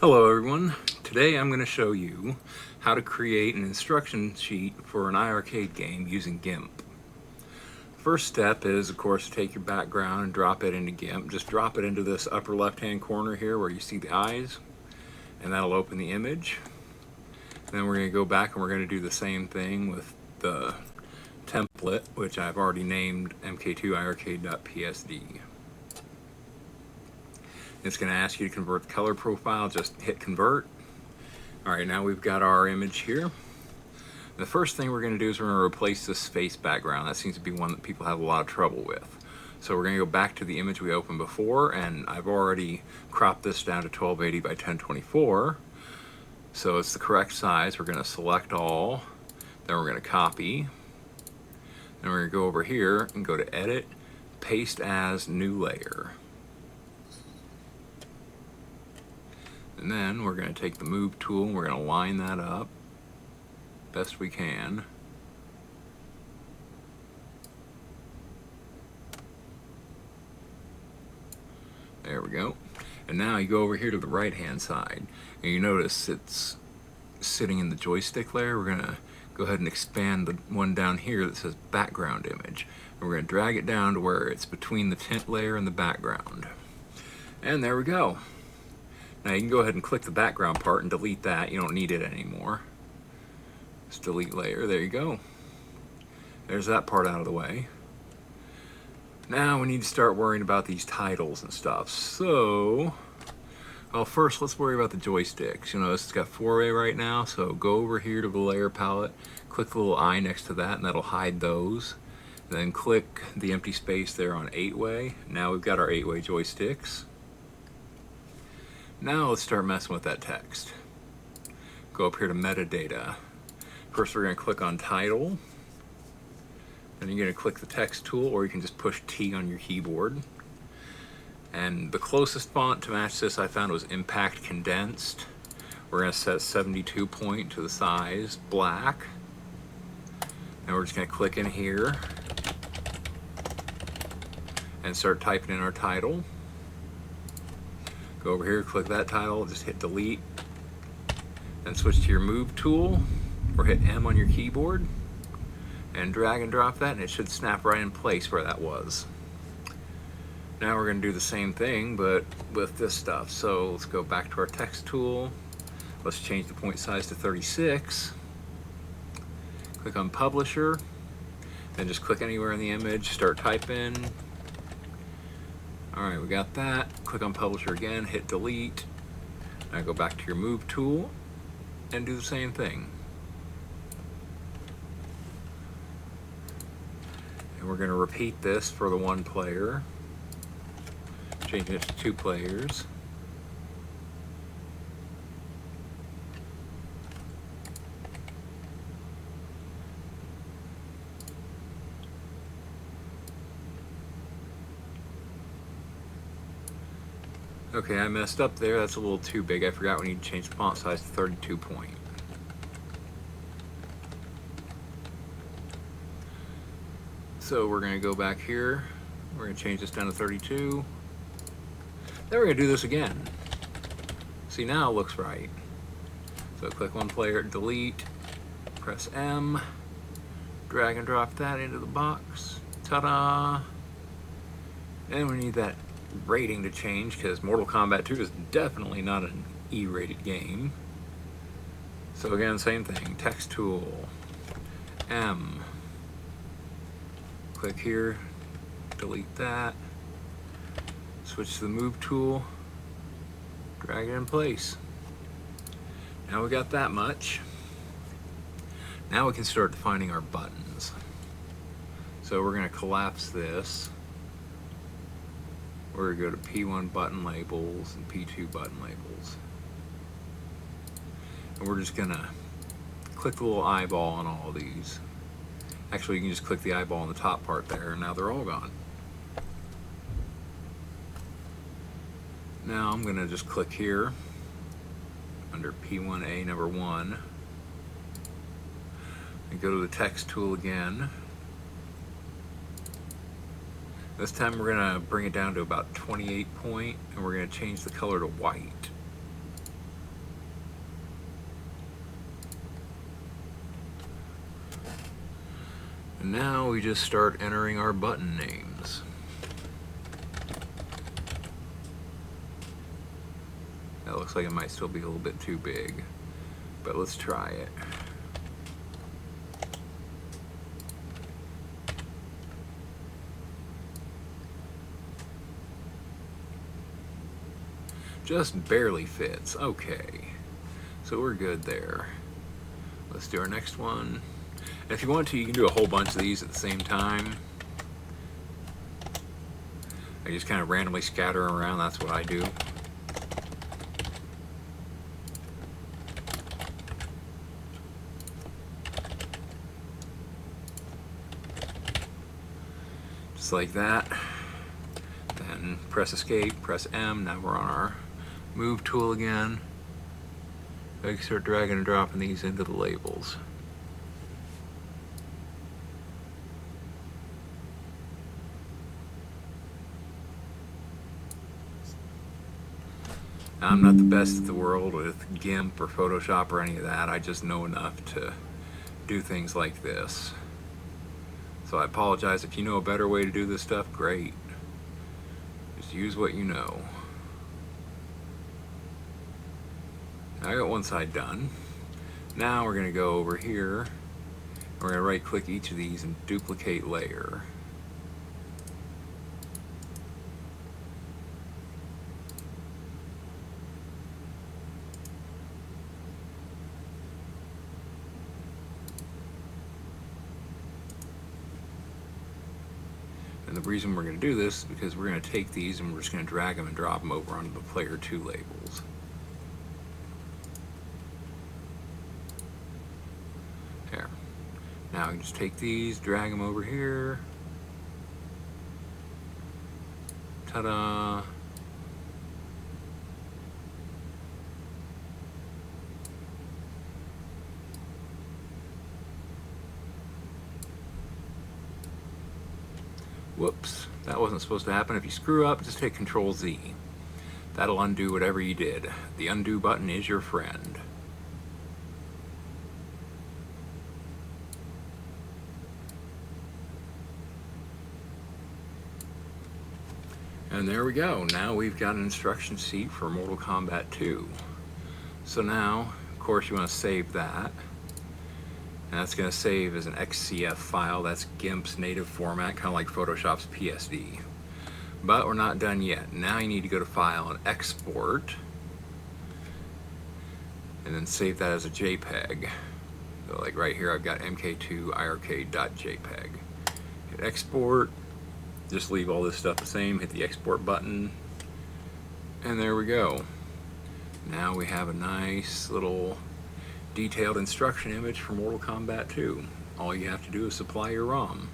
Hello everyone. Today I'm going to show you how to create an instruction sheet for an iiRcade game using GIMP. First step is, of course, to take your background and drop it into GIMP. Just drop it into this upper left hand corner here where you see the eyes, and that'll open the image. Then we're going to go back and we're going to do the same thing with the template, which I've already named mk2iarcade.psd. It's going to ask you to convert the color profile. Just hit convert. Alright, now we've got our image here. The first thing we're going to do is we're going to replace this face background. That seems to be one that people have a lot of trouble with. So we're going to go back to the image we opened before, and I've already cropped this down to 1280 by 1024. So it's the correct size. We're going to select all, then we're going to copy. Then we're going to go over here and go to Edit, Paste as New Layer. And then we're going to take the move tool and we're going to line that up best we can. There we go. And now you go over here to the right hand side and you notice it's sitting in the joystick layer. We're going to go ahead and expand the one down here that says background image. And we're going to drag it down to where it's between the tint layer and the background. And there we go. Now you can go ahead and click the background part and delete that. You don't need it anymore. Just delete layer. There you go. There's that part out of the way. Now we need to start worrying about these titles and stuff. So, well, first let's worry about the joysticks. You know, it's got 4-way right now, so go over here to the layer palette, click the little eye next to that, and that'll hide those. Then click the empty space there on 8-way. Now we've got our 8-way joysticks. Now let's start messing with that text. Go up here to metadata. First we're going to click on title. Then you're going to click the text tool, or you can just push T on your keyboard. And the closest font to match this I found was Impact Condensed. We're going to set 72 point to the size, black. And we're just going to click in here and start typing in our title. Go over here, click that title, just hit delete, then switch to your move tool, or hit M on your keyboard, and drag and drop that, and it should snap right in place where that was. Now we're going to do the same thing, but with this stuff. So let's go back to our text tool, let's change the point size to 36, click on Publisher, then just click anywhere in the image, start typing. Alright, we got that. Click on Publisher again, hit delete. Now go back to your move tool and do the same thing. And we're going to repeat this for the 1 player, changing it to 2 players. Okay, I messed up there. That's a little too big. I forgot we need to change the font size to 32 point. So we're going to go back here. We're going to change this down to 32. Then we're going to do this again. See, now it looks right. So click 1 player, delete, press M, drag and drop that into the box. Ta-da! And we need that rating to change, because Mortal Kombat 2 is definitely not an E-rated game. So again, same thing, text tool, M, click here, delete that, switch to the move tool, drag it in place. Now we got that much. Now we can start defining our buttons. So we're going to collapse this. We're going to go to P1 button labels and P2 button labels. And we're just going to click the little eyeball on all of these. Actually, you can just click the eyeball on the top part there, and now they're all gone. Now I'm going to just click here under P1A number 1 and go to the text tool again. This time we're going to bring it down to about 28 point, and we're going to change the color to white. And now we just start entering our button names. That looks like it might still be a little bit too big, but let's try it. Just barely fits. Okay, so we're good there. Let's do our next one. And if you want to, you can do a whole bunch of these at the same time. I just kind of randomly scatter them around. That's what I do. Just like that. Then press escape, press M. Now we're on our move tool again. I can start dragging and dropping these into the labels. Now, I'm not the best at the world with GIMP or Photoshop or any of that. I just know enough to do things like this. So I apologize if you know a better way to do this stuff, great. Just use what you know. Now I got one side done. Now we're going to go over here. We're going to right click each of these and duplicate layer. And the reason we're going to do this is because we're going to take these and we're just going to drag them and drop them over onto the player 2 labels. There. Now we just take these, drag them over here. Ta-da! Whoops, that wasn't supposed to happen. If you screw up, just hit Control Z. That'll undo whatever you did. The undo button is your friend. And there we go. Now we've got an instruction sheet for Mortal Kombat 2. So now, of course, you want to save that. And that's going to save as an XCF file. That's GIMP's native format, kind of like Photoshop's PSD. But we're not done yet. Now you need to go to File and Export. And then save that as a JPEG. So like right here, I've got mk2 iiRcade.jpg. Hit Export. Just leave all this stuff the same. Hit the Export button. And there we go. Now we have a nice little detailed instruction image for Mortal Kombat 2. All you have to do is supply your ROM.